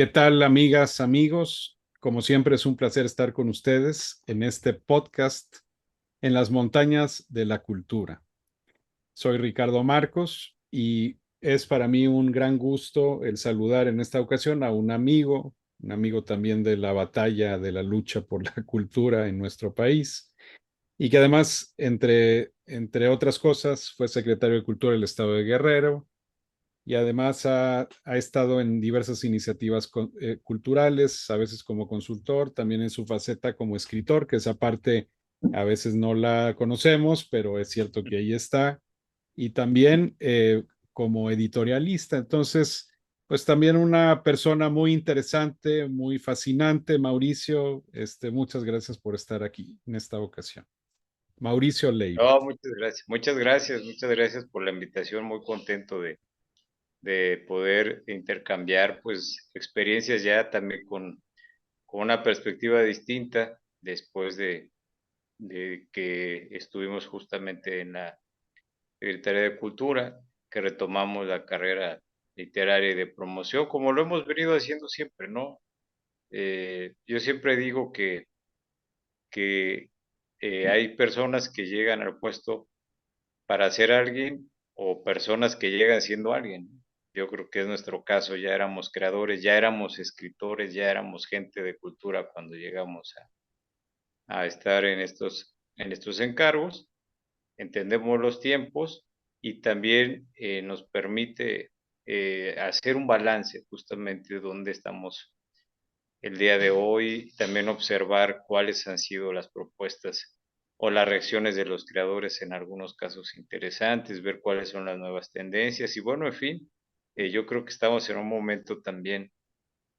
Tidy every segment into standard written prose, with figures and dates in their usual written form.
¿Qué tal, amigas, amigos? Como siempre, es un placer estar con ustedes en este podcast en las montañas de la cultura. Soy Ricardo Marcos y es para mí un gran gusto el saludar en esta ocasión a un amigo también de la batalla de la lucha por la cultura en nuestro país y que además, entre otras cosas, fue secretario de Cultura del Estado de Guerrero y además ha estado en diversas iniciativas culturales, a veces como consultor, también en su faceta como escritor, que esa parte a veces no la conocemos, pero es cierto que ahí está, y también como editorialista. Entonces, pues también una persona muy interesante, muy fascinante. Mauricio, muchas gracias por estar aquí en esta ocasión. Mauricio Leiva. No, muchas gracias por la invitación. Muy contento de poder intercambiar pues experiencias ya también con una perspectiva distinta después de que estuvimos justamente en la Secretaría de Cultura, que retomamos la carrera literaria y de promoción, como lo hemos venido haciendo siempre, ¿no? Yo siempre digo que hay personas que llegan al puesto para ser alguien o personas que llegan siendo alguien. Yo creo que es nuestro caso, ya éramos creadores, ya éramos escritores, ya éramos gente de cultura cuando llegamos a estar en estos encargos, entendemos los tiempos y también nos permite hacer un balance justamente de dónde estamos el día de hoy, también observar cuáles han sido las propuestas o las reacciones de los creadores en algunos casos interesantes, ver cuáles son las nuevas tendencias y bueno, en fin, yo creo que estamos en un momento también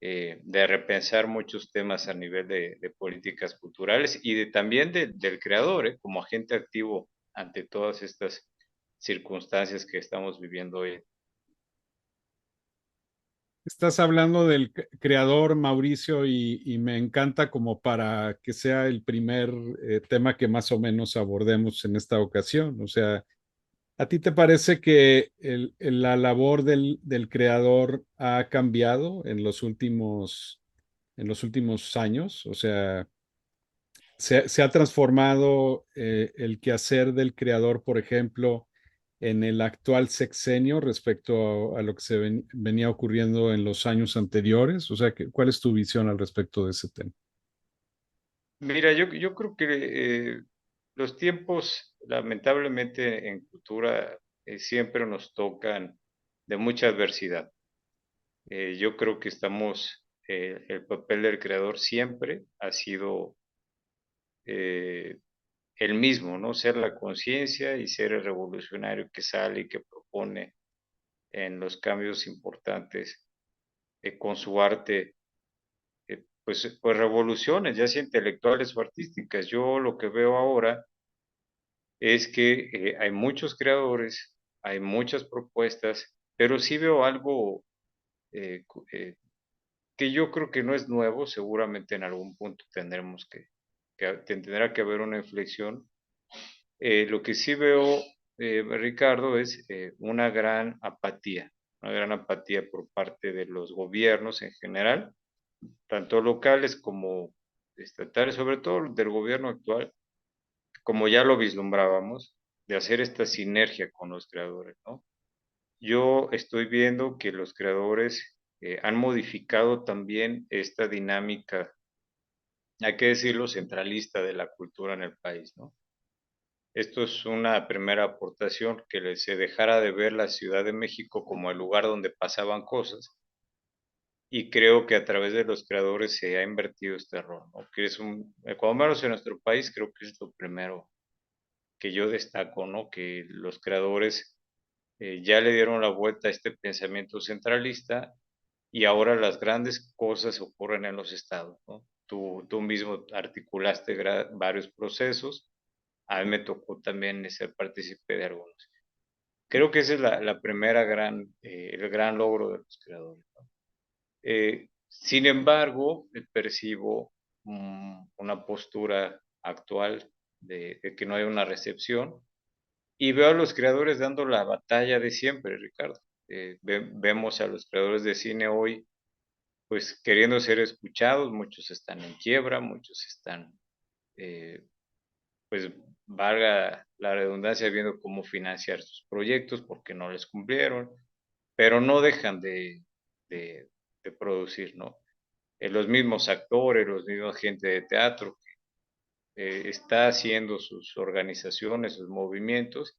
de repensar muchos temas a nivel de políticas culturales y también del creador, como agente activo ante todas estas circunstancias que estamos viviendo hoy. Estás hablando del creador Mauricio y me encanta como para que sea el primer tema que más o menos abordemos en esta ocasión. O sea, ¿a ti te parece que la labor del creador ha cambiado en los últimos años? O sea, se ha transformado el quehacer del creador, por ejemplo, en el actual sexenio respecto a lo que venía ocurriendo en los años anteriores? O sea, ¿cuál es tu visión al respecto de ese tema? Mira, yo creo que los tiempos, lamentablemente en cultura, siempre nos tocan de mucha adversidad. Yo creo que el papel del creador siempre ha sido eh, el mismo, ¿no? Ser la conciencia y ser el revolucionario que sale y que propone en los cambios importantes con su arte, pues revoluciones, ya sea intelectuales o artísticas. Yo lo que veo ahora es que hay muchos creadores, hay muchas propuestas, pero sí veo algo eh, cu- eh, que yo creo que no es nuevo, seguramente en algún punto tendrá que haber una inflexión. Lo que sí veo, Ricardo, es una gran apatía por parte de los gobiernos en general, tanto locales como estatales, sobre todo del gobierno actual, como ya lo vislumbrábamos, de hacer esta sinergia con los creadores, ¿no? Yo estoy viendo que los creadores han modificado también esta dinámica, hay que decirlo, centralista de la cultura en el país, ¿no? Esto es una primera aportación, que se dejara de ver la Ciudad de México como el lugar donde pasaban cosas y creo que a través de los creadores se ha invertido este rol, ¿no? Que es cuando menos en nuestro país, creo que es lo primero que yo destaco, ¿no? Que los creadores ya le dieron la vuelta a este pensamiento centralista y ahora las grandes cosas ocurren en los estados, ¿no? Tú mismo articulaste varios procesos, a mí me tocó también ser partícipe de algunos. Creo que ese es la primera el gran logro de los creadores, ¿no? Sin embargo, percibo una postura actual de que no hay una recepción y veo a los creadores dando la batalla de siempre, Ricardo. Vemos a los creadores de cine hoy pues queriendo ser escuchados, muchos están en quiebra, muchos están, eh, pues valga la redundancia, viendo cómo financiar sus proyectos porque no les cumplieron, pero no dejan de, de producir, ¿no? Los mismos actores, los mismos gente de teatro, está haciendo sus organizaciones, sus movimientos,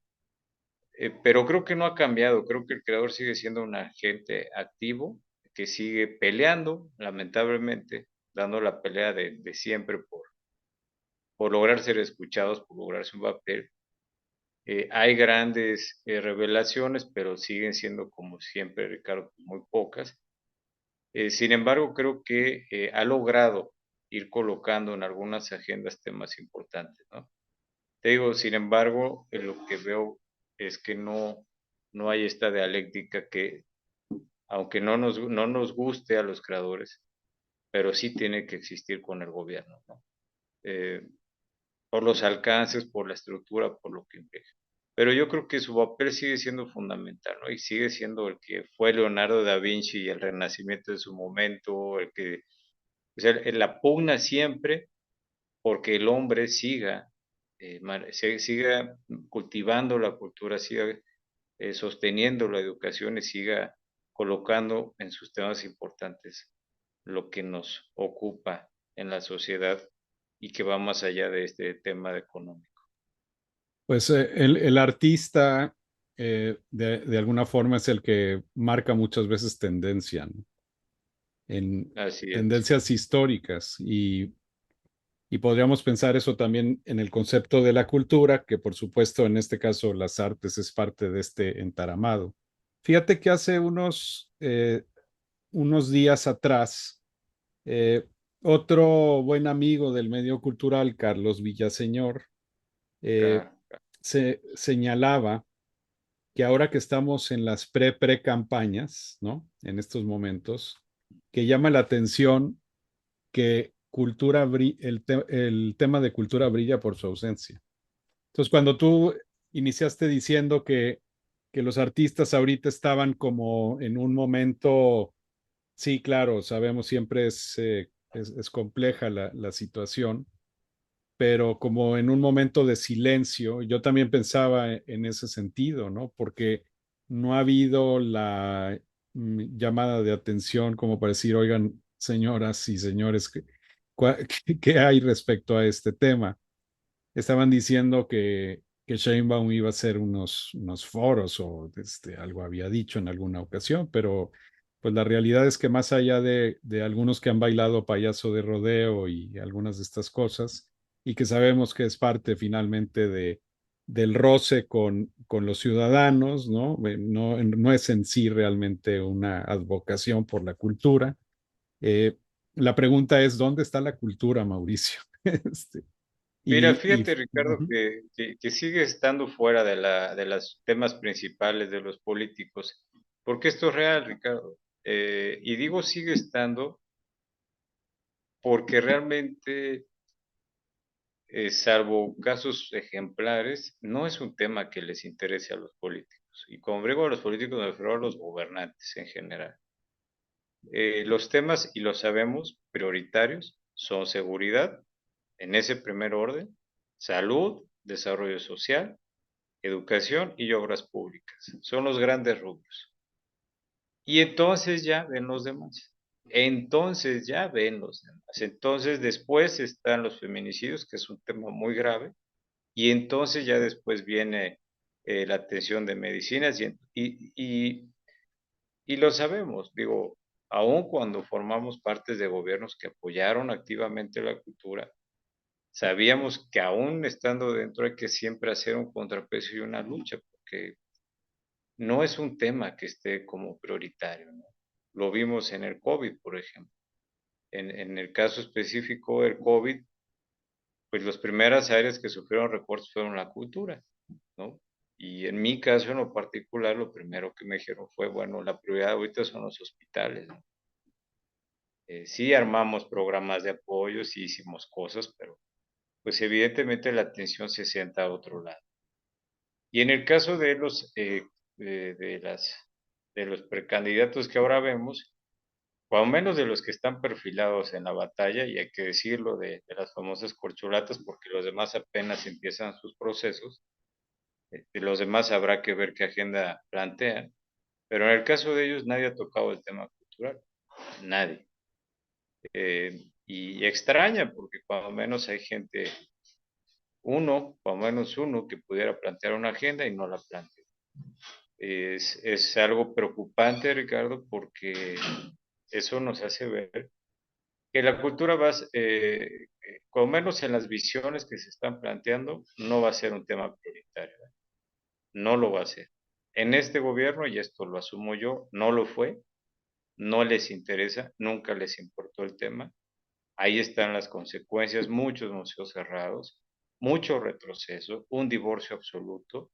pero creo que no ha cambiado, creo que el creador sigue siendo un agente activo que sigue peleando, lamentablemente, dando la pelea de siempre por lograr ser escuchados, por lograr su papel. Hay grandes revelaciones, pero siguen siendo, como siempre, Ricardo, muy pocas. Sin embargo, creo que ha logrado ir colocando en algunas agendas temas importantes, ¿no? Te digo, sin embargo, lo que veo es que no hay esta dialéctica que, aunque no nos guste a los creadores, pero sí tiene que existir con el gobierno, ¿no? Eh, por los alcances, por la estructura, por lo que implica. Pero yo creo que su papel sigue siendo fundamental, ¿no? Y sigue siendo el que fue Leonardo da Vinci y el Renacimiento de su momento, el que, o sea, la pugna siempre porque el hombre siga, siga cultivando la cultura, siga sosteniendo la educación y siga colocando en sus temas importantes lo que nos ocupa en la sociedad y que va más allá de este tema económico. Pues el artista de alguna forma es el que marca muchas veces tendencia, ¿no? En Así es. tendencias históricas y podríamos pensar eso también en el concepto de la cultura, que por supuesto en este caso las artes es parte de este entaramado. Fíjate que hace unos días atrás, eh, otro buen amigo del medio cultural, Carlos Villaseñor, eh, Claro. se señalaba que ahora que estamos en las pre-campañas, ¿no? En estos momentos, que llama la atención que el tema de cultura brilla por su ausencia. Entonces, cuando tú iniciaste diciendo que los artistas ahorita estaban como en un momento, sí, claro, sabemos, siempre es compleja la situación, pero como en un momento de silencio, yo también pensaba en ese sentido, ¿no? Porque no ha habido la llamada de atención como para decir, oigan, señoras y señores, ¿qué hay respecto a este tema? Estaban diciendo que Sheinbaum iba a hacer unos foros o algo había dicho en alguna ocasión, pero pues la realidad es que más allá de algunos que han bailado payaso de rodeo y algunas de estas cosas, y que sabemos que es parte finalmente del roce con los ciudadanos, ¿no? No es en sí realmente una advocación por la cultura. Eh, la pregunta es, ¿dónde está la cultura, Mauricio? Este, Mira, y, y fíjate, Ricardo, ujú. que sigue estando fuera de los temas principales de los políticos, porque esto es real, Ricardo. Y digo sigue estando porque realmente, salvo casos ejemplares, no es un tema que les interese a los políticos. Y como digo a los políticos, me refiero a los gobernantes en general. Los temas, y lo sabemos, prioritarios son seguridad, en ese primer orden, salud, desarrollo social, educación y obras públicas. Son los grandes rubros. Y entonces ya ven los demás. Entonces ya ven los demás. Entonces después están los feminicidios, que es un tema muy grave. Y entonces ya después viene la atención de medicinas y lo sabemos, digo, aun cuando formamos partes de gobiernos que apoyaron activamente la cultura, sabíamos que aún estando dentro hay que siempre hacer un contrapeso y una lucha, porque no es un tema que esté como prioritario, ¿no? Lo vimos en el COVID, por ejemplo. En el caso específico del COVID, pues las primeras áreas que sufrieron recortes fueron la cultura, ¿no? Y en mi caso en lo particular, lo primero que me dijeron fue, bueno, la prioridad ahorita son los hospitales, ¿no? Sí armamos programas de apoyo, sí hicimos cosas, pero pues evidentemente la atención se sienta a otro lado. Y en el caso de de los precandidatos que ahora vemos, cuando menos de los que están perfilados en la batalla, y hay que decirlo, de las famosas corcholatas, porque los demás apenas empiezan sus procesos, de los demás habrá que ver qué agenda plantean, pero en el caso de ellos nadie ha tocado el tema cultural, nadie. Y extraña, porque cuando menos hay gente, uno, cuando menos uno, que pudiera plantear una agenda y no la plantea. Es algo preocupante, Ricardo, porque eso nos hace ver que la cultura va, con menos en las visiones que se están planteando, no va a ser un tema prioritario, ¿eh? No lo va a ser. En este gobierno, y esto lo asumo yo, no lo fue, no les interesa, nunca les importó el tema. Ahí están las consecuencias, muchos museos cerrados, mucho retroceso, un divorcio absoluto,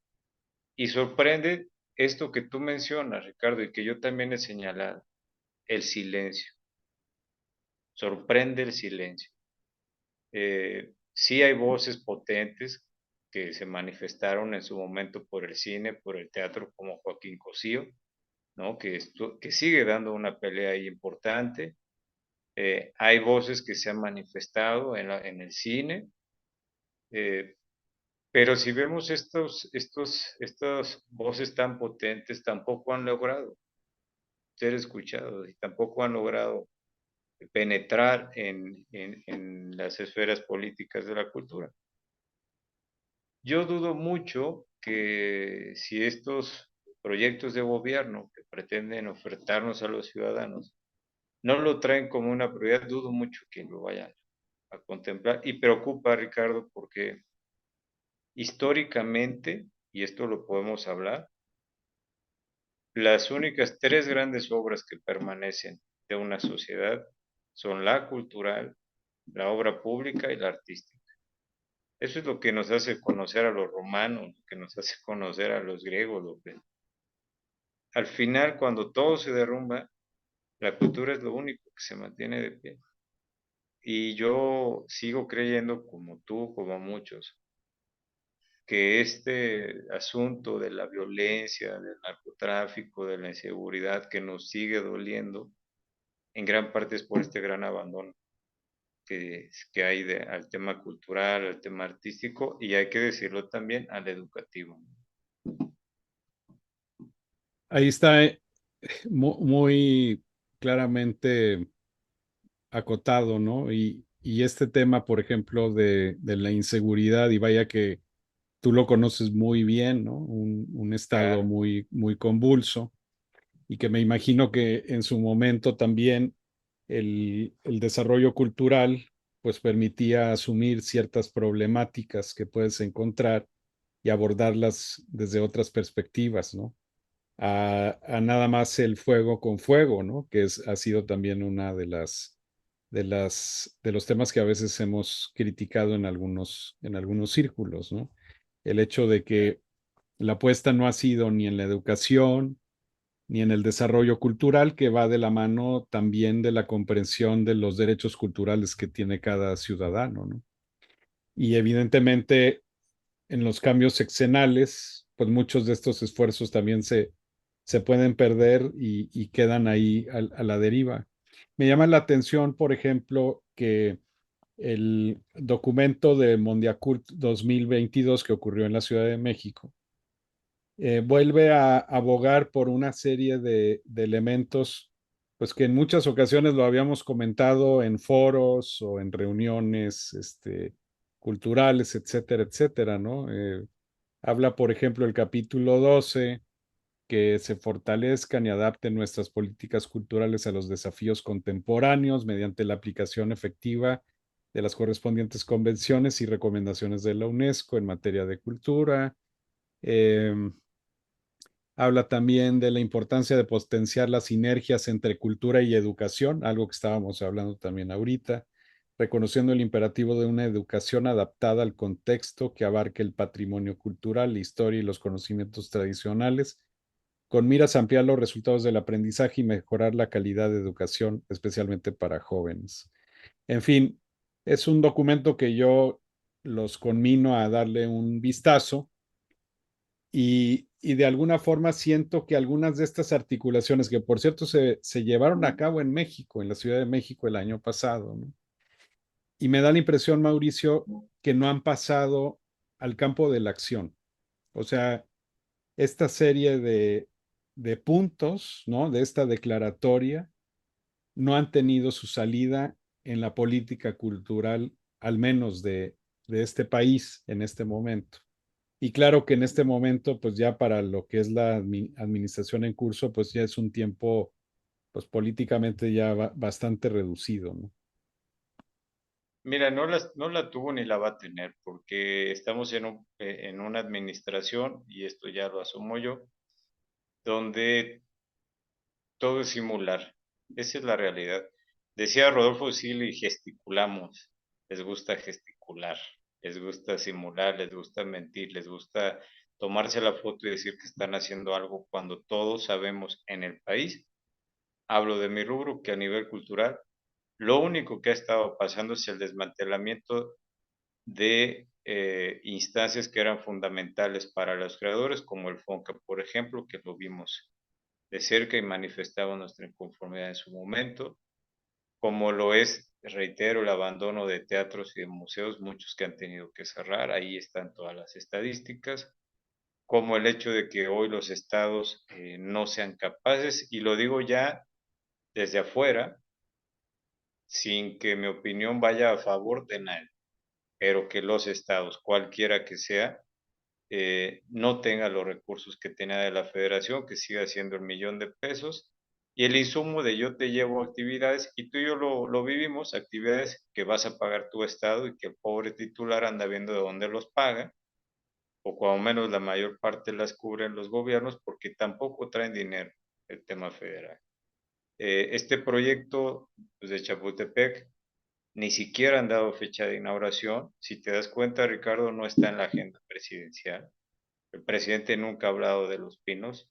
y sorprende esto que tú mencionas, Ricardo, y que yo también he señalado, el silencio. Sorprende el silencio. Sí hay voces potentes que se manifestaron en su momento por el cine, por el teatro, como Joaquín Cosío, ¿no? Que sigue dando una pelea ahí importante. Hay voces que se han manifestado en el cine, eh, pero si vemos estas voces tan potentes, tampoco han logrado ser escuchados y tampoco han logrado penetrar en las esferas políticas de la cultura. Yo dudo mucho que si estos proyectos de gobierno que pretenden ofertarnos a los ciudadanos no lo traen como una prioridad, dudo mucho que lo vayan a contemplar. Y preocupa, Ricardo, porque históricamente, y esto lo podemos hablar, las únicas tres grandes obras que permanecen de una sociedad son la cultural, la obra pública y la artística. Eso es lo que nos hace conocer a los romanos, lo que nos hace conocer a los griegos. Al final, cuando todo se derrumba, la cultura es lo único que se mantiene de pie. Y yo sigo creyendo, como tú, como muchos, que este asunto de la violencia, del narcotráfico, de la inseguridad que nos sigue doliendo, en gran parte es por este gran abandono que hay al tema cultural, al tema artístico y hay que decirlo también al educativo. Ahí está muy claramente acotado, ¿no? Y este tema, por ejemplo, de la inseguridad, y vaya que tú lo conoces muy bien, ¿no? Un estado Claro, muy convulso y que me imagino que en su momento también el desarrollo cultural pues permitía asumir ciertas problemáticas que puedes encontrar y abordarlas desde otras perspectivas, ¿no? A nada más el fuego con fuego, ¿no? Que ha sido también una de los temas que a veces hemos criticado en algunos círculos, ¿no? El hecho de que la apuesta no ha sido ni en la educación, ni en el desarrollo cultural, que va de la mano también de la comprensión de los derechos culturales que tiene cada ciudadano, ¿no? Y evidentemente en los cambios sexenales, pues muchos de estos esfuerzos también se pueden perder y quedan ahí a la deriva. Me llama la atención, por ejemplo, que el documento de Mondiacult 2022 que ocurrió en la Ciudad de México vuelve a abogar por una serie de elementos, pues que en muchas ocasiones lo habíamos comentado en foros o en reuniones culturales, etcétera, etcétera, ¿no? Habla, por ejemplo, el capítulo 12, que se fortalezcan y adapten nuestras políticas culturales a los desafíos contemporáneos mediante la aplicación efectiva de las correspondientes convenciones y recomendaciones de la UNESCO en materia de cultura. Eh, Habla también de la importancia de potenciar las sinergias entre cultura y educación, algo que estábamos hablando también ahorita, reconociendo el imperativo de una educación adaptada al contexto que abarque el patrimonio cultural, la historia y los conocimientos tradicionales, con miras a ampliar los resultados del aprendizaje y mejorar la calidad de educación, especialmente para jóvenes. En fin, es un documento que yo los conmino a darle un vistazo y de alguna forma siento que algunas de estas articulaciones, que por cierto se llevaron a cabo en México, en la Ciudad de México el año pasado, ¿no? Y me da la impresión, Mauricio, que no han pasado al campo de la acción. O sea, esta serie de puntos, ¿no? De esta declaratoria, no han tenido su salida en la política cultural, al menos de este país en este momento. Y claro que en este momento, pues ya para lo que es la administración en curso, pues ya es un tiempo, pues políticamente ya bastante reducido, ¿no? Mira, no la tuvo ni la va a tener porque estamos en una administración, y esto ya lo asumo yo, donde todo es simular. Esa es la realidad. Decía Rodolfo Silly, gesticulamos. Les gusta gesticular, les gusta simular, les gusta mentir, les gusta tomarse la foto y decir que están haciendo algo cuando todos sabemos en el país, hablo de mi rubro, que a nivel cultural, lo único que ha estado pasando es el desmantelamiento de instancias que eran fundamentales para los creadores, como el FONCA, por ejemplo, que lo vimos de cerca y manifestaba nuestra inconformidad en su momento, como lo es, reitero, el abandono de teatros y de museos, muchos que han tenido que cerrar, ahí están todas las estadísticas, como el hecho de que hoy los estados no sean capaces, y lo digo ya desde afuera, sin que mi opinión vaya a favor de nadie, pero que los estados, cualquiera que sea, no tenga los recursos que tenía de la federación, que siga siendo el millón de pesos, y el insumo de yo te llevo actividades, y tú y yo lo vivimos, actividades que vas a pagar tu estado y que el pobre titular anda viendo de dónde los paga, o cuando menos la mayor parte las cubren los gobiernos porque tampoco traen dinero el tema federal. Este proyecto pues, de Chapultepec ni siquiera han dado fecha de inauguración. Si te das cuenta, Ricardo, no está en la agenda presidencial. El presidente nunca ha hablado de los pinos,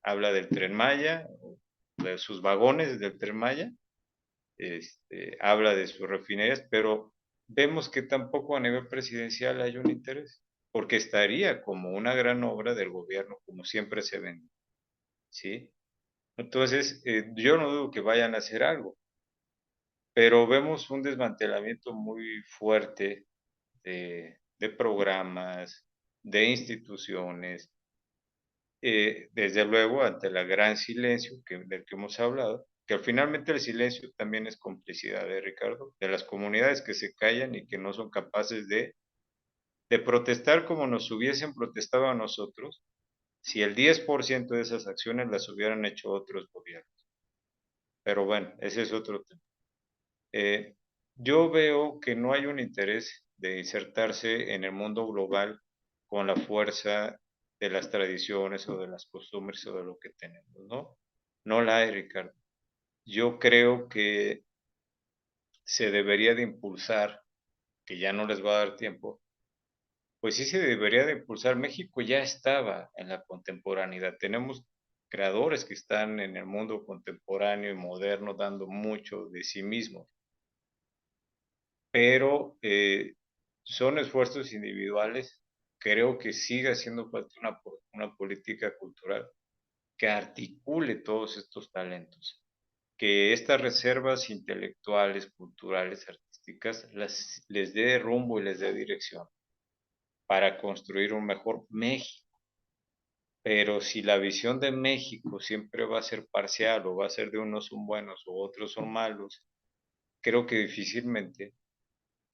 habla del Tren Maya, de sus vagones del Tren Maya, habla de sus refinerías, pero vemos que tampoco a nivel presidencial hay un interés, porque estaría como una gran obra del gobierno, como siempre se vende, ¿sí? Entonces, yo no dudo que vayan a hacer algo, pero vemos un desmantelamiento muy fuerte de programas, de instituciones, desde luego ante el gran silencio del que hemos hablado, que finalmente el silencio también es complicidad, Ricardo, de las comunidades que se callan y que no son capaces de protestar como nos hubiesen protestado a nosotros si el 10% de esas acciones las hubieran hecho otros gobiernos. Pero bueno, ese es otro tema. Eh, yo veo que no hay un interés de insertarse en el mundo global con la fuerza de las tradiciones o de las costumbres o de lo que tenemos, ¿no? No la hay, Ricardo. Yo creo que se debería de impulsar, que ya no les va a dar tiempo, pues sí se debería de impulsar. México ya estaba en la contemporaneidad. Tenemos creadores que están en el mundo contemporáneo y moderno dando mucho de sí mismos, pero son esfuerzos individuales. Creo que sigue haciendo falta una política cultural que articule todos estos talentos, que estas reservas intelectuales, culturales, artísticas, les dé rumbo y les dé dirección para construir un mejor México. Pero si la visión de México siempre va a ser parcial o va a ser de unos son buenos o otros son malos, creo que difícilmente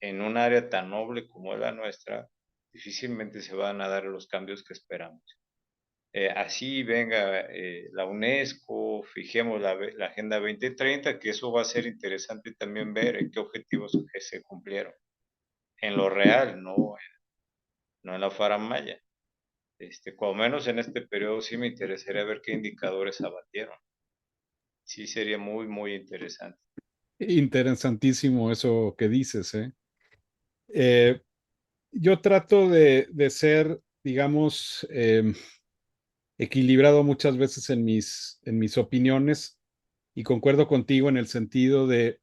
en un área tan noble como la nuestra, difícilmente se van a dar los cambios que esperamos. Así venga la UNESCO, fijemos la Agenda 2030, que eso va a ser interesante también ver en qué objetivos que se cumplieron, en lo real, no en la faramaya. Cuando menos en este periodo sí me interesaría ver qué indicadores abatieron. Sí sería muy, muy interesante. Interesantísimo eso que dices, ¿eh? Eh, yo trato de ser, digamos, equilibrado muchas veces en mis opiniones y concuerdo contigo en el sentido de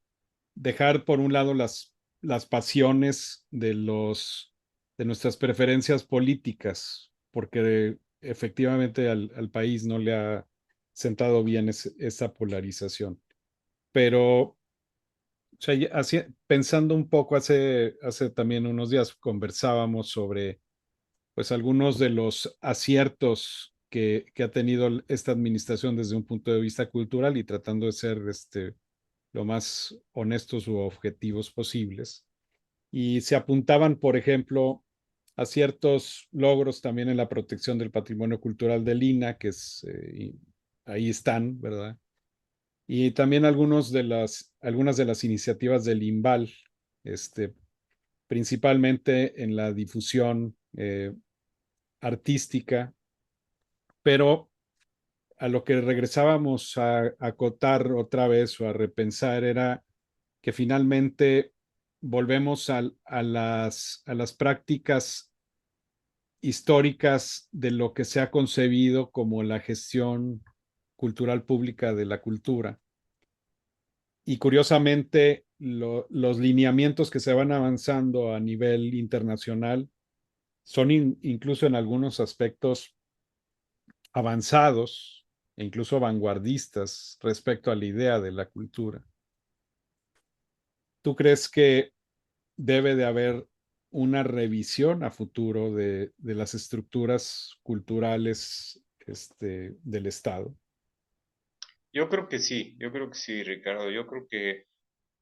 dejar por un lado las pasiones de nuestras preferencias políticas, porque efectivamente al país no le ha sentado bien esa polarización. Pero, o sea, pensando un poco, hace también unos días conversábamos sobre pues algunos de los aciertos que ha tenido esta administración desde un punto de vista cultural y tratando de ser lo más honestos u objetivos posibles. Y se apuntaban, por ejemplo, a ciertos logros también en la protección del patrimonio cultural del INAH, que es, ahí están, ¿verdad? Y también algunas de las iniciativas del INVAL, este, principalmente en la difusión artística, pero a lo que regresábamos a acotar otra vez o a repensar era que finalmente volvemos a las prácticas históricas de lo que se ha concebido como la gestión cultural pública de la cultura. Y curiosamente, los lineamientos que se van avanzando a nivel internacional son incluso en algunos aspectos avanzados e incluso vanguardistas respecto a la idea de la cultura. ¿Tú crees que debe de haber una revisión a futuro de las estructuras culturales del Estado? Yo creo que sí, Ricardo. Yo creo que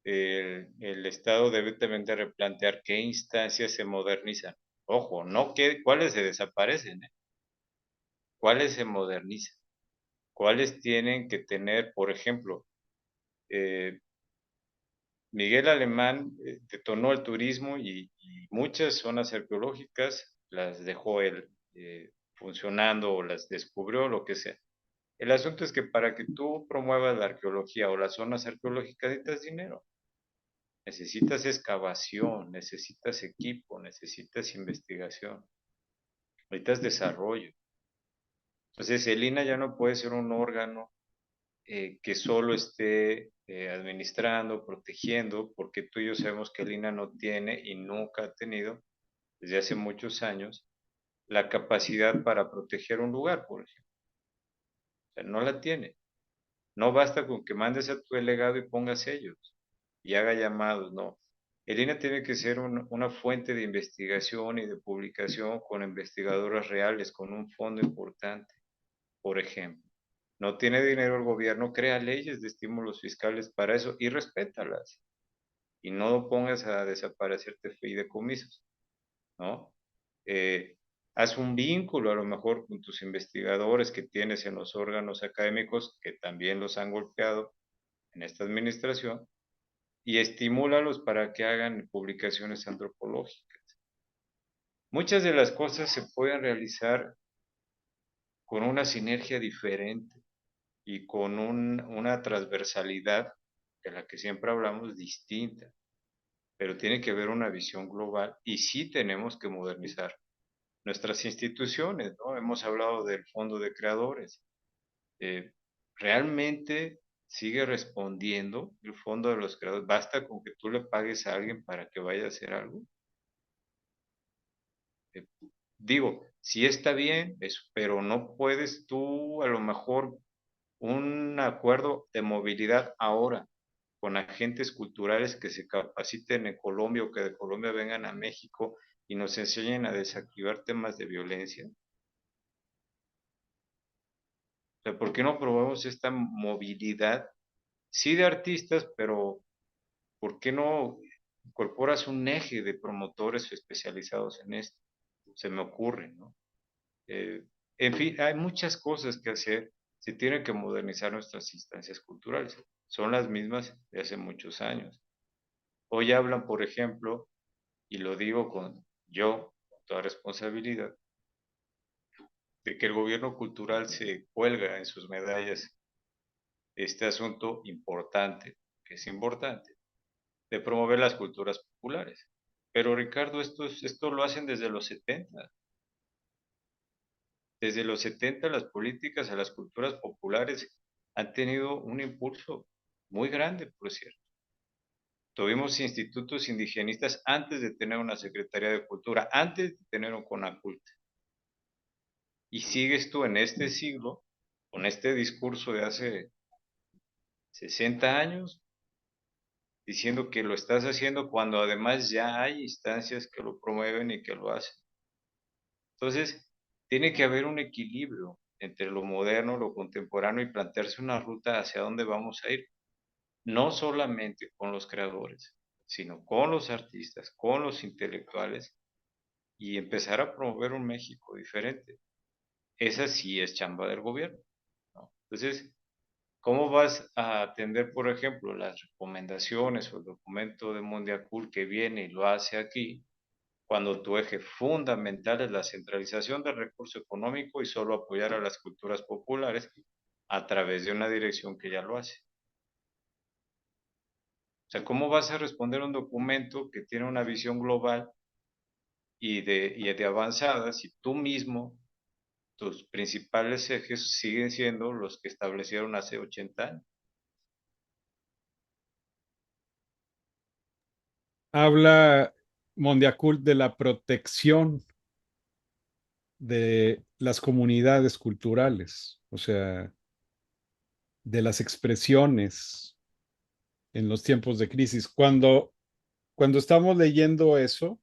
el Estado debe también de replantear qué instancias se modernizan. Ojo, no cuáles se desaparecen, ¿eh? Cuáles se modernizan, cuáles tienen que tener, por ejemplo, eh, Miguel Alemán detonó el turismo y muchas zonas arqueológicas las dejó él funcionando o las descubrió, lo que sea. El asunto es que para que tú promuevas la arqueología o las zonas arqueológicas necesitas dinero, necesitas excavación, necesitas equipo, necesitas investigación, necesitas desarrollo. Entonces, el INAH ya no puede ser un órgano que solo esté administrando, protegiendo, porque tú y yo sabemos que el INAH no tiene y nunca ha tenido, desde hace muchos años, la capacidad para proteger un lugar, por ejemplo. O sea, no la tiene. No basta con que mandes a tu delegado y pongas sellos y haga llamados, no. El INAH tiene que ser una fuente de investigación y de publicación con investigadores reales, con un fondo importante, por ejemplo. No tiene dinero el gobierno, crea leyes de estímulos fiscales para eso y respétalas. Y no pongas a desaparecerte fideicomisos, ¿no? Eh, haz un vínculo a lo mejor con tus investigadores que tienes en los órganos académicos que también los han golpeado en esta administración y estimúlalos para que hagan publicaciones antropológicas. Muchas de las cosas se pueden realizar con una sinergia diferente y con una transversalidad de la que siempre hablamos distinta, pero tiene que haber una visión global y sí tenemos que modernizar nuestras instituciones, ¿no? Hemos hablado del Fondo de Creadores. Eh, ¿Realmente sigue respondiendo el Fondo de los Creadores? ¿Basta con que tú le pagues a alguien para que vaya a hacer algo? Eh, Digo, sí está bien, eso, pero no puedes tú a lo mejor un acuerdo de movilidad ahora con agentes culturales que se capaciten en Colombia o que de Colombia vengan a México y nos enseñen a desactivar temas de violencia. O sea, ¿por qué no probamos esta movilidad? Sí de artistas, pero ¿por qué no incorporas un eje de promotores especializados en esto? Se me ocurre, ¿no? Eh, en fin, hay muchas cosas que hacer. Se tienen que modernizar nuestras instancias culturales. Son las mismas de hace muchos años. Hoy hablan, por ejemplo, y lo digo con toda responsabilidad, de que el gobierno cultural se cuelga en sus medallas este asunto importante, que es importante, de promover las culturas populares. Pero Ricardo, esto lo hacen desde los 70. Desde los 70 las políticas a las culturas populares han tenido un impulso muy grande, por cierto. Tuvimos institutos indigenistas antes de tener una Secretaría de Cultura, antes de tener un CONACULT. y sigues tú en este siglo con este discurso de hace 60 años diciendo que lo estás haciendo cuando además ya hay instancias que lo promueven y que lo hacen. Entonces, tiene que haber un equilibrio entre lo moderno, lo contemporáneo y plantearse una ruta hacia dónde vamos a ir, no solamente con los creadores, sino con los artistas, con los intelectuales y empezar a promover un México diferente. Esa sí es chamba del gobierno, ¿no? Entonces, ¿cómo vas a atender, por ejemplo, las recomendaciones o el documento de Mondiacult que viene y lo hace aquí, cuando tu eje fundamental es la centralización del recurso económico y solo apoyar a las culturas populares a través de una dirección que ya lo hace? O sea, ¿cómo vas a responder a un documento que tiene una visión global y de avanzada si tú mismo, tus principales ejes siguen siendo los que establecieron hace 80 años? Habla Mondiacult de la protección de las comunidades culturales, o sea, de las expresiones en los tiempos de crisis. Cuando estamos leyendo eso,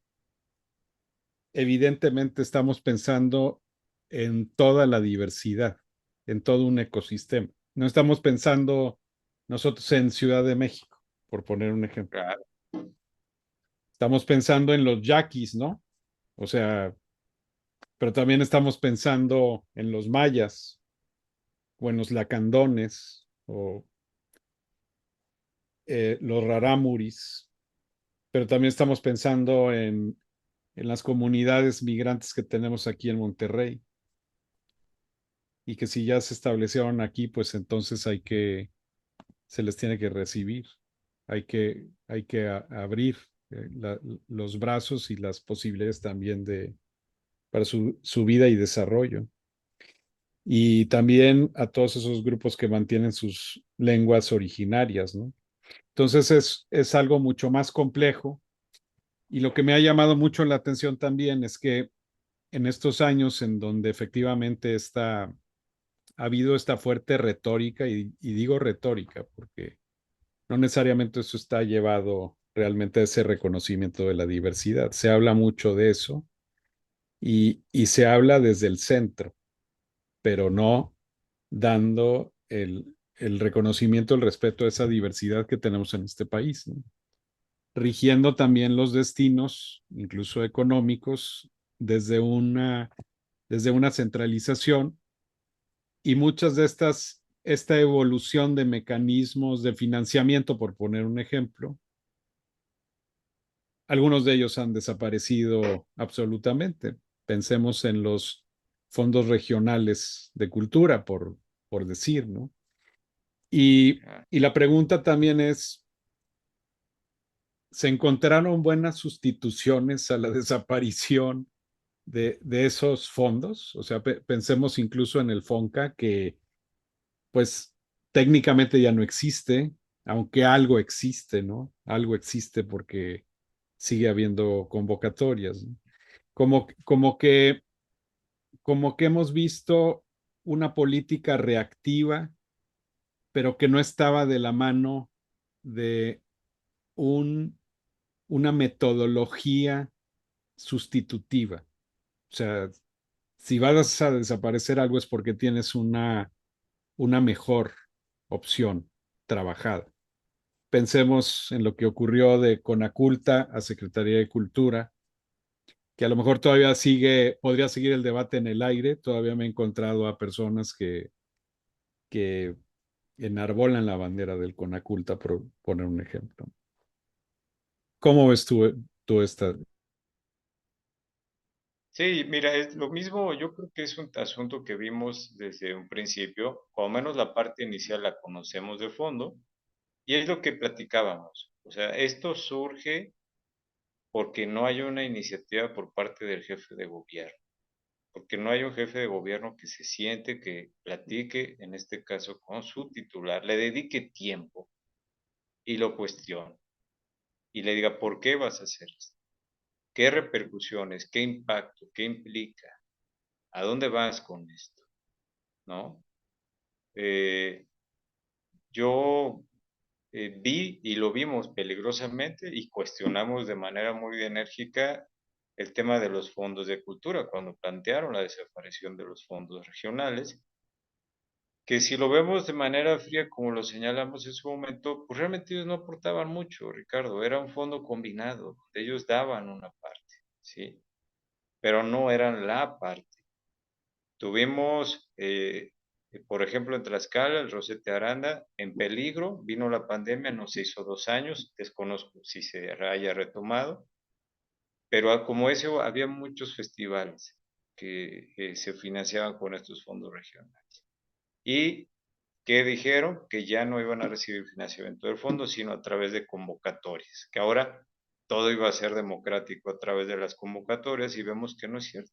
evidentemente estamos pensando en toda la diversidad, en todo un ecosistema. No estamos pensando nosotros en Ciudad de México, por poner un ejemplo. Claro, Estamos pensando en los yaquis, ¿no? O sea, pero también estamos pensando en los mayas o en los lacandones o los rarámuris, pero también estamos pensando en las comunidades migrantes que tenemos aquí en Monterrey y que si ya se establecieron aquí, pues entonces se les tiene que recibir, hay que abrir los brazos y las posibilidades también para su vida y desarrollo. Y también a todos esos grupos que mantienen sus lenguas originarias, ¿no? Entonces es algo mucho más complejo y lo que me ha llamado mucho la atención también es que en estos años en donde efectivamente ha habido esta fuerte retórica, y digo retórica porque no necesariamente eso está llevado realmente a ese reconocimiento de la diversidad. Se habla mucho de eso y se habla desde el centro, pero no dando el reconocimiento, el respeto a esa diversidad que tenemos en este país, ¿no? Rigiendo también los destinos, incluso económicos, desde desde una centralización y muchas de esta evolución de mecanismos de financiamiento, por poner un ejemplo, algunos de ellos han desaparecido absolutamente. Pensemos en los fondos regionales de cultura, por decir, ¿no? Y, claro. y la pregunta también es, ¿se encontraron buenas sustituciones a la desaparición de esos fondos? O sea, pensemos incluso en el FONCA, que pues técnicamente ya no existe, aunque algo existe, ¿no? Algo existe porque sigue habiendo convocatorias, ¿no? Como, como que, como que hemos visto una política reactiva, pero que no estaba de la mano de un, una metodología sustitutiva. O sea, si vas a desaparecer algo es porque tienes una mejor opción trabajada. Pensemos en lo que ocurrió de Conaculta a Secretaría de Cultura, que a lo mejor todavía podría seguir el debate en el aire. Todavía me he encontrado a personas que enarbolan la bandera del Conaculta, por poner un ejemplo. ¿Cómo ves tú esta? Sí, mira, es lo mismo, yo creo que es un asunto que vimos desde un principio, o al menos la parte inicial la conocemos de fondo, y es lo que platicábamos. O sea, esto surge porque no hay una iniciativa por parte del jefe de gobierno, porque no hay un jefe de gobierno que se siente, que platique, en este caso con su titular, le dedique tiempo y lo cuestione y le diga, ¿por qué vas a hacer esto? ¿Qué repercusiones? ¿Qué impacto? ¿Qué implica? ¿A dónde vas con esto? ¿No? Eh, yo vi y lo vimos peligrosamente y cuestionamos de manera muy enérgica el tema de los fondos de cultura cuando plantearon la desaparición de los fondos regionales, que si lo vemos de manera fría, como lo señalamos en su momento, pues realmente ellos no aportaban mucho, Ricardo, era un fondo combinado, ellos daban una parte, ¿sí? Pero no eran la parte. Tuvimos, por ejemplo, en Tlaxcala, el Rosete Aranda, en peligro, vino la pandemia, no se hizo 2 años, desconozco si se haya retomado, pero como ese había muchos festivales que se financiaban con estos fondos regionales. Y que dijeron que ya no iban a recibir financiamiento del fondo, sino a través de convocatorias, que ahora todo iba a ser democrático a través de las convocatorias y vemos que no es cierto.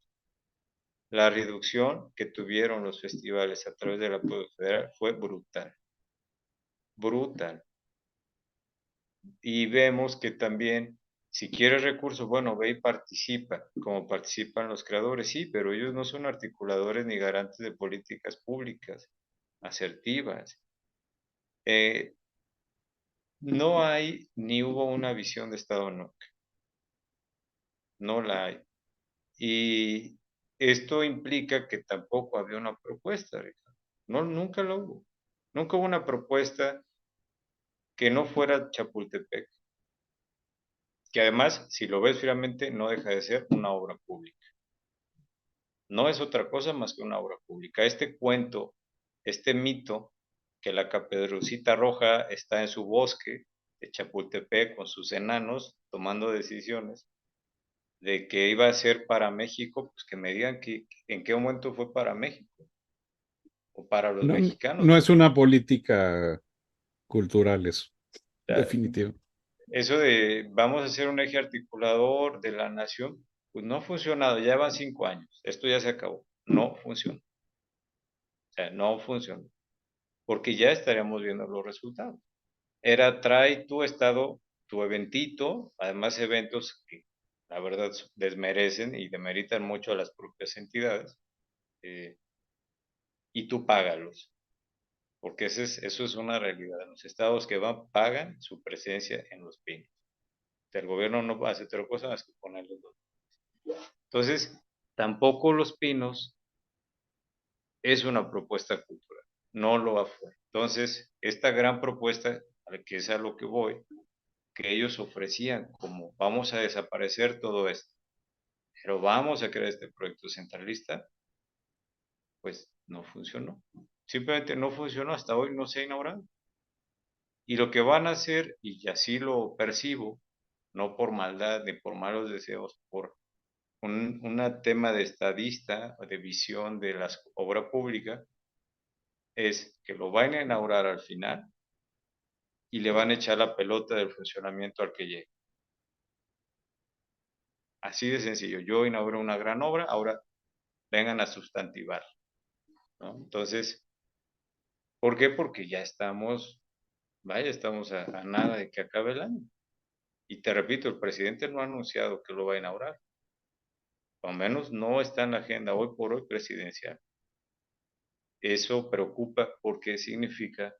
La reducción que tuvieron los festivales a través del apoyo federal fue brutal, brutal. Y vemos que también, si quieres recursos, bueno, ve y participa, como participan los creadores, sí, pero ellos no son articuladores ni garantes de políticas públicas asertivas. No hay ni hubo una visión de Estado nunca, no la hay. Y esto implica que tampoco había una propuesta, Ricardo. No, nunca lo hubo. Nunca hubo una propuesta que no fuera Chapultepec, que además, si lo ves fríamente, no deja de ser una obra pública. No es otra cosa más que una obra pública. Este cuento, este mito, que la Caperucita Roja está en su bosque de Chapultepec con sus enanos tomando decisiones, de que iba a ser para México, pues que me digan en qué momento fue para México o para los No, mexicanos. no es una política cultural eso, definitivo. Eso de vamos a ser un eje articulador de la nación, pues no ha funcionado, ya van 5 años, esto ya se acabó, no funciona, o sea, no funciona, porque ya estaríamos viendo los resultados. Era trae tu estado, tu eventito, además eventos que la verdad desmerecen y demeritan mucho a las propias entidades, eh, y tú págalos. Porque eso es una realidad. Los estados que van pagan su presencia en los pinos. El gobierno no hace otra cosa más que ponerlos dos. Entonces, tampoco los pinos es una propuesta cultural, no lo fue. Entonces, esta gran propuesta, que es a lo que voy, que ellos ofrecían como vamos a desaparecer todo esto, pero vamos a crear este proyecto centralista, pues no funcionó. Simplemente no funcionó, hasta hoy no se ha inaugurado. Y lo que van a hacer, y así lo percibo, no por maldad ni por malos deseos, por un tema de estadista, de visión de la obra pública, es que lo van a inaugurar al final y le van a echar la pelota del funcionamiento al que llegue. Así de sencillo. Yo inauguro una gran obra, ahora vengan a sustantivar, ¿no? Entonces, ¿por qué? Porque ya estamos, vaya, estamos a nada de que acabe el año. Y te repito, el presidente no ha anunciado que lo va a inaugurar. O menos no está en la agenda hoy por hoy presidencial. Eso preocupa porque significa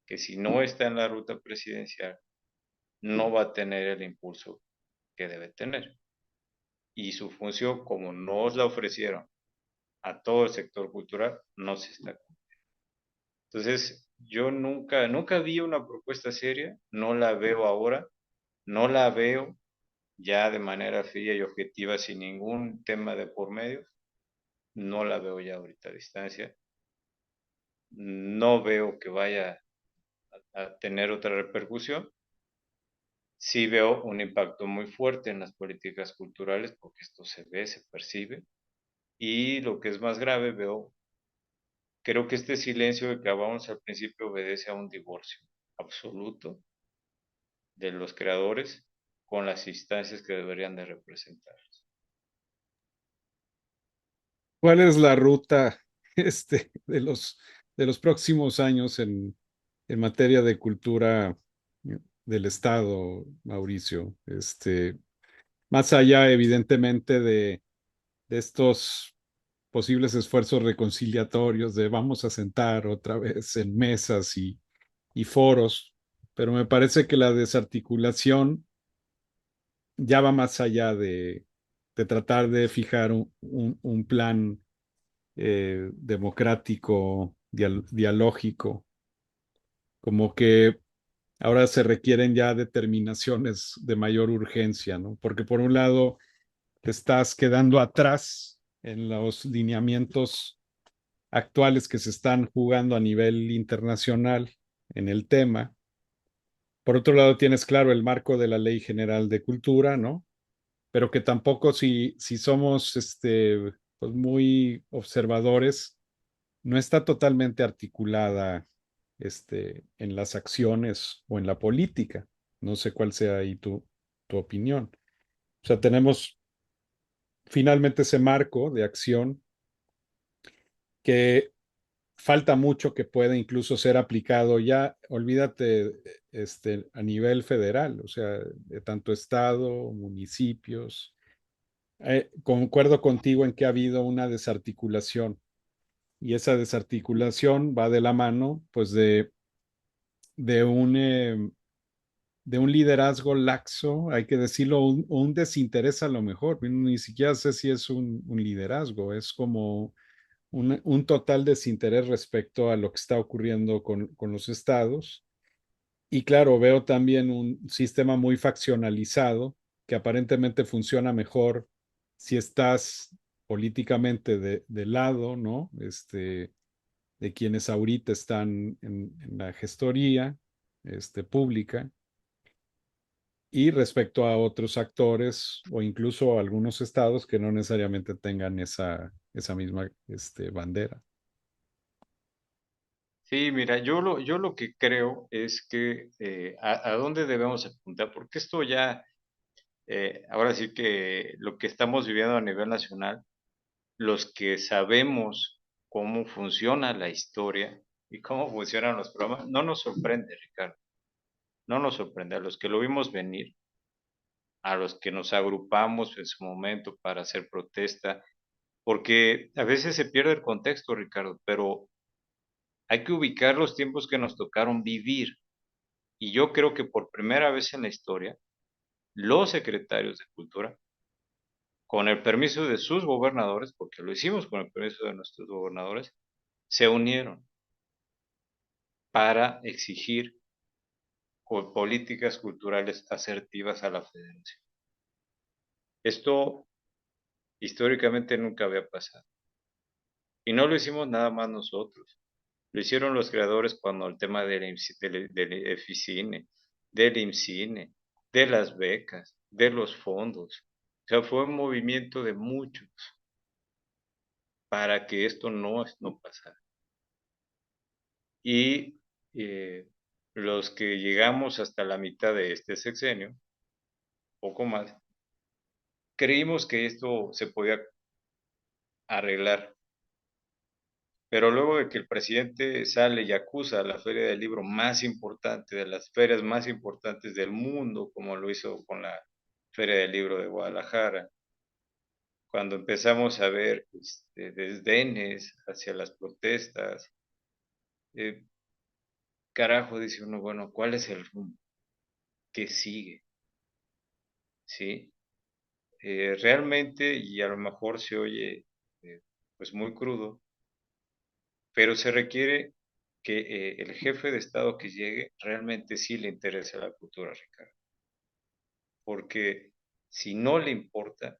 que si no está en la ruta presidencial, no va a tener el impulso que debe tener. Y su función, como nos la ofrecieron a todo el sector cultural, no se está cumpliendo. Entonces, yo nunca vi una propuesta seria, no la veo ahora, no la veo ya de manera fría y objetiva sin ningún tema de por medio, no la veo ya ahorita a distancia. No veo que vaya a tener otra repercusión. Sí veo un impacto muy fuerte en las políticas culturales porque esto se ve, se percibe. Y lo que es más grave, creo que este silencio que acabamos al principio obedece a un divorcio absoluto de los creadores con las instancias que deberían de representarlos. ¿Cuál es la ruta de los próximos años en materia de cultura del Estado, Mauricio? Más allá, evidentemente, de estos posibles esfuerzos reconciliatorios de vamos a sentar otra vez en mesas y foros, pero me parece que la desarticulación ya va más allá de tratar de fijar un plan democrático, dialógico, como que ahora se requieren ya determinaciones de mayor urgencia, ¿no? Porque por un lado te estás quedando atrás en los lineamientos actuales que se están jugando a nivel internacional en el tema. Por otro lado, tienes claro el marco de la Ley General de Cultura, ¿no? Pero que tampoco si somos pues muy observadores, no está totalmente articulada en las acciones o en la política. No sé cuál sea ahí tu opinión. O sea, tenemos finalmente ese marco de acción que falta mucho que pueda incluso ser aplicado ya, olvídate, a nivel federal, o sea, de tanto estado, municipios. Concuerdo contigo en que ha habido una desarticulación y esa desarticulación va de la mano, pues, de un, eh, de un liderazgo laxo, hay que decirlo, un desinterés a lo mejor, ni siquiera sé si es un liderazgo, es como un total desinterés respecto a lo que está ocurriendo con los estados. Y claro, veo también un sistema muy faccionalizado que aparentemente funciona mejor si estás políticamente de lado, ¿no? De quienes ahorita están en la gestoría pública y respecto a otros actores o incluso a algunos estados que no necesariamente tengan esa misma bandera. Sí, mira, yo lo que creo es que a dónde debemos apuntar, porque esto ya, ahora sí que lo que estamos viviendo a nivel nacional, los que sabemos cómo funciona la historia y cómo funcionan los programas, no nos sorprende, Ricardo, no nos sorprende. A los que lo vimos venir, a los que nos agrupamos en su momento para hacer protesta, porque a veces se pierde el contexto, Ricardo, pero hay que ubicar los tiempos que nos tocaron vivir. Y yo creo que por primera vez en la historia, los secretarios de Cultura, con el permiso de sus gobernadores, porque lo hicimos con el permiso de nuestros gobernadores, se unieron para exigir políticas culturales asertivas a la federación. Esto históricamente nunca había pasado. Y no lo hicimos nada más nosotros. Lo hicieron los creadores cuando el tema del EFICINE, del IMCINE, de las becas, de los fondos. O sea, fue un movimiento de muchos para que esto no pasara. Y los que llegamos hasta la mitad de este sexenio, poco más, creímos que esto se podía arreglar. Pero luego de que el presidente sale y acusa a la feria del libro más importante, de las ferias más importantes del mundo, como lo hizo con la Feria del Libro de Guadalajara, cuando empezamos a ver desdenes hacia las protestas, eh, carajo, dice uno, bueno, ¿cuál es el rumbo? ¿Qué sigue? ¿Sí? Realmente, y a lo mejor se oye pues muy crudo, pero se requiere que el jefe de Estado que llegue realmente sí le interese la cultura, Ricardo. Porque si no le importa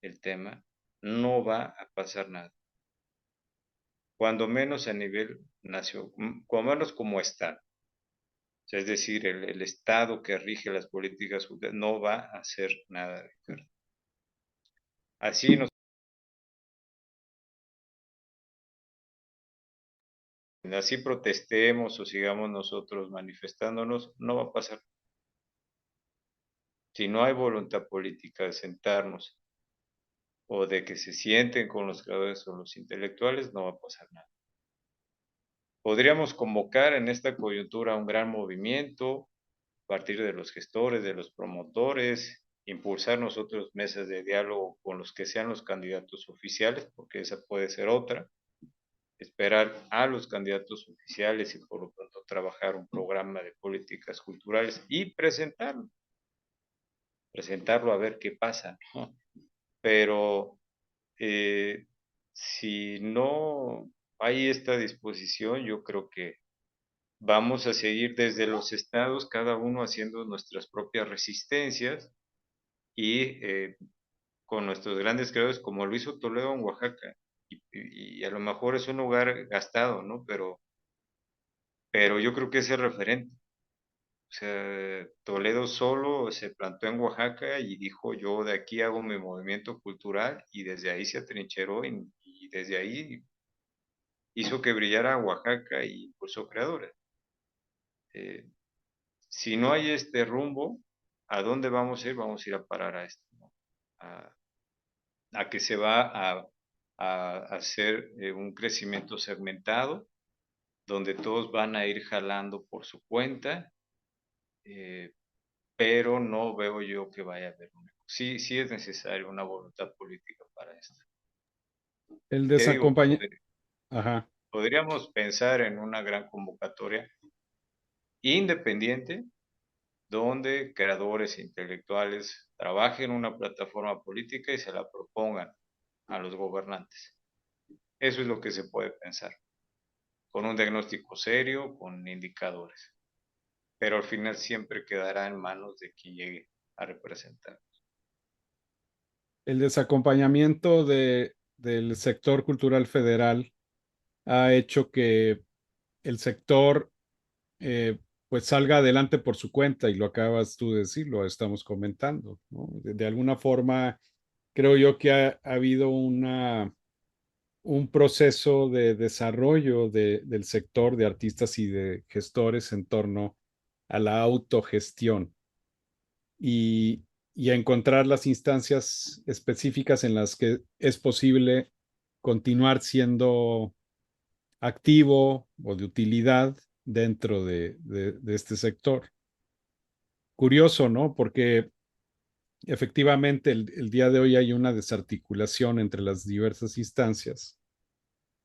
el tema, no va a pasar nada. Cuando menos a nivel nacional, cuando menos como Estado. O sea, es decir, el Estado que rige las políticas no va a hacer nada, Ricardo. Así nos así protestemos o sigamos nosotros manifestándonos, no va a pasar. Si no hay voluntad política de sentarnos o de que se sienten con los creadores o los intelectuales, no va a pasar nada. Podríamos convocar en esta coyuntura un gran movimiento a partir de los gestores, de los promotores, impulsar nosotros mesas de diálogo con los que sean los candidatos oficiales, porque esa puede ser otra, esperar a los candidatos oficiales y por lo tanto trabajar un programa de políticas culturales y presentarlo a ver qué pasa, ¿no? Pero eh, si no hay esta disposición, yo creo que vamos a seguir desde los estados, cada uno haciendo nuestras propias resistencias y con nuestros grandes creadores, como lo hizo Toledo en Oaxaca. Y a lo mejor es un lugar gastado, ¿no? Pero yo creo que es el referente. O sea, Toledo solo se plantó en Oaxaca y dijo, yo de aquí hago mi movimiento cultural y desde ahí se atrincheró y desde ahí hizo que brillara Oaxaca y impulsó creadores. Eh, si no hay este rumbo, ¿a dónde vamos a ir? Vamos a ir a parar a esto, ¿no? A, a que se va a hacer un crecimiento segmentado, donde todos van a ir jalando por su cuenta, eh, pero no veo yo que vaya a haber una. Sí, sí es necesaria una voluntad política para esto. El Te digo, desacompaña, ajá. podríamos pensar en una gran convocatoria independiente donde creadores intelectuales trabajen en una plataforma política y se la propongan a los gobernantes. Eso es lo que se puede pensar, con un diagnóstico serio, con indicadores, pero al final siempre quedará en manos de quien llegue a representar. El desacompañamiento del sector cultural federal ha hecho que el sector pues salga adelante por su cuenta y lo acabas tú de decir, lo estamos comentando, ¿no? De alguna forma, creo yo que ha habido un proceso de desarrollo del sector de artistas y de gestores en torno a la autogestión y, y a encontrar las instancias específicas en las que es posible continuar siendo activo o de utilidad dentro de este sector. Curioso, ¿no? Porque efectivamente el día de hoy hay una desarticulación entre las diversas instancias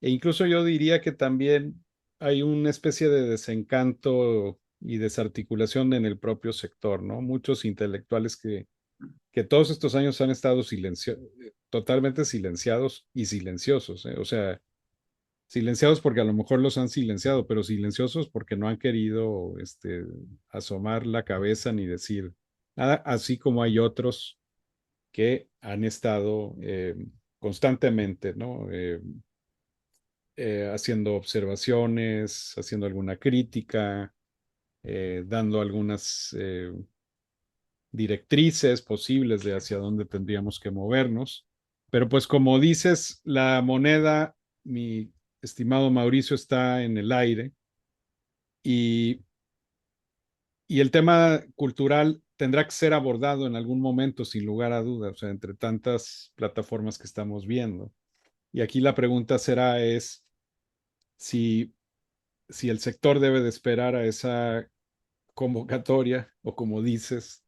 e incluso yo diría que también hay una especie de desencanto y desarticulación en el propio sector, ¿no? Muchos intelectuales que todos estos años han estado totalmente silenciados y silenciosos, ¿eh? O sea, silenciados porque a lo mejor los han silenciado, pero silenciosos porque no han querido asomar la cabeza ni decir nada, así como hay otros que han estado constantemente, ¿no? Haciendo observaciones, haciendo alguna crítica, dando algunas directrices posibles de hacia dónde tendríamos que movernos. Pero pues como dices, la moneda, mi estimado Mauricio, está en el aire y, y el tema cultural tendrá que ser abordado en algún momento, sin lugar a dudas, o sea, entre tantas plataformas que estamos viendo. Y aquí la pregunta será es si, si el sector debe de esperar a esa convocatoria o como dices,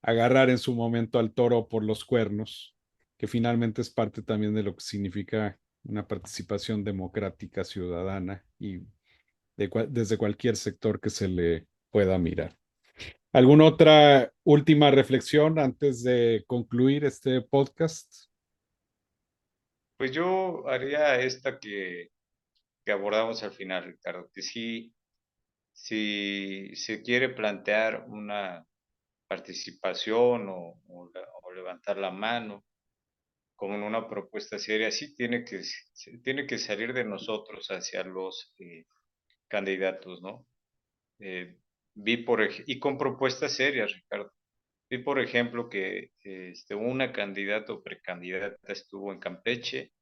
agarrar en su momento al toro por los cuernos, que finalmente es parte también de lo que significa una participación democrática ciudadana y desde cualquier sector que se le pueda mirar. ¿Alguna otra última reflexión antes de concluir este podcast? Pues yo haría esta que abordamos al final, Ricardo, que sí, si se quiere plantear una participación o levantar la mano como en una propuesta seria, sí tiene que salir de nosotros hacia los candidatos, ¿no? Eh, y con propuestas serias, Ricardo. Vi, por ejemplo, que una candidata o precandidata estuvo en Campeche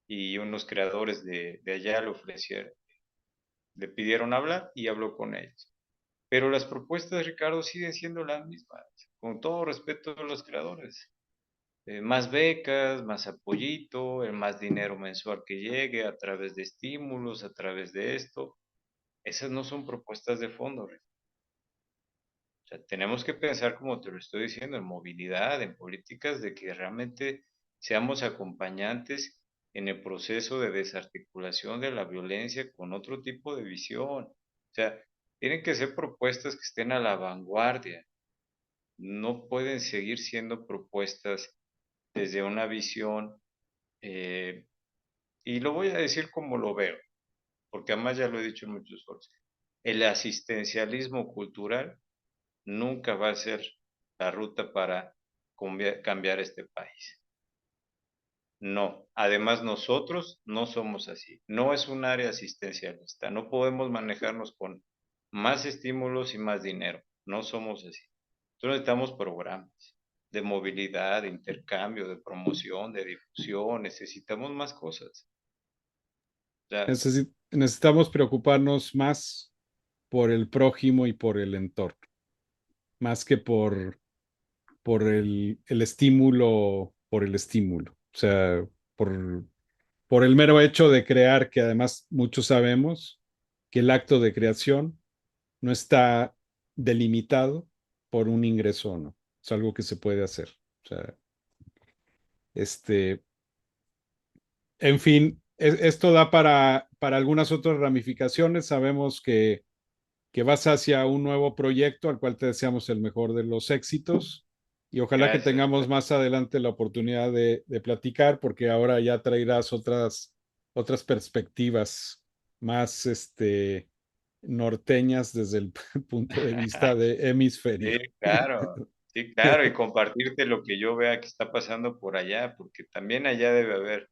y unos creadores de allá le pidieron hablar y habló con ellos. Pero las propuestas, Ricardo, siguen siendo las mismas, con todo respeto a los creadores. Más becas, más apoyito, más dinero mensual que llegue a través de estímulos, a través de esto. Esas no son propuestas de fondo, Ricardo. O sea, tenemos que pensar, como te lo estoy diciendo, en movilidad, en políticas de que realmente seamos acompañantes en el proceso de desarticulación de la violencia con otro tipo de visión. O sea, tienen que ser propuestas que estén a la vanguardia. No pueden seguir siendo propuestas desde una visión, eh, y lo voy a decir como lo veo, porque además ya lo he dicho en muchos foros. El asistencialismo cultural nunca va a ser la ruta para cambiar este país. No, además nosotros no somos así. No es un área asistencialista. No podemos manejarnos con más estímulos y más dinero. No somos así. Entonces necesitamos programas de movilidad, de intercambio, de promoción, de difusión. Necesitamos más cosas. O sea, Necesitamos preocuparnos más por el prójimo y por el entorno, más que por el estímulo, por el estímulo. O sea, por, por el mero hecho de crear, que además muchos sabemos que el acto de creación no está delimitado por un ingreso o no. Es algo que se puede hacer. O sea, este, en fin, esto da para algunas otras ramificaciones. Sabemos que vas hacia un nuevo proyecto al cual te deseamos el mejor de los éxitos y ojalá que gracias, tengamos Ricardo. más adelante la oportunidad de platicar porque ahora ya traerás otras perspectivas más norteñas desde el punto de vista de Sí, hemisferio. claro. Sí, claro. Y compartirte lo que yo vea que está pasando por allá, porque también allá debe haber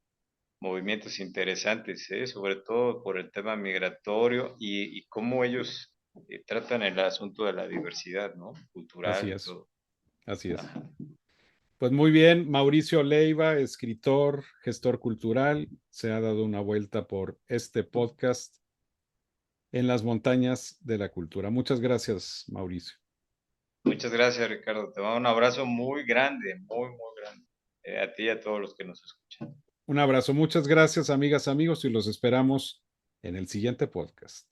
movimientos interesantes, ¿eh? Sobre todo por el tema migratorio y cómo ellos tratan el asunto de la diversidad, ¿no? Cultural Así y es, todo. así es. Ajá. Pues muy bien, Mauricio Leiva, escritor, gestor cultural, se ha dado una vuelta por este podcast en las montañas de la cultura. Muchas gracias, Mauricio. Muchas gracias, Ricardo. Te mando un abrazo muy grande, muy, muy grande. A ti y a todos los que nos escuchan. Un abrazo, muchas gracias, amigas, amigos, y los esperamos en el siguiente podcast.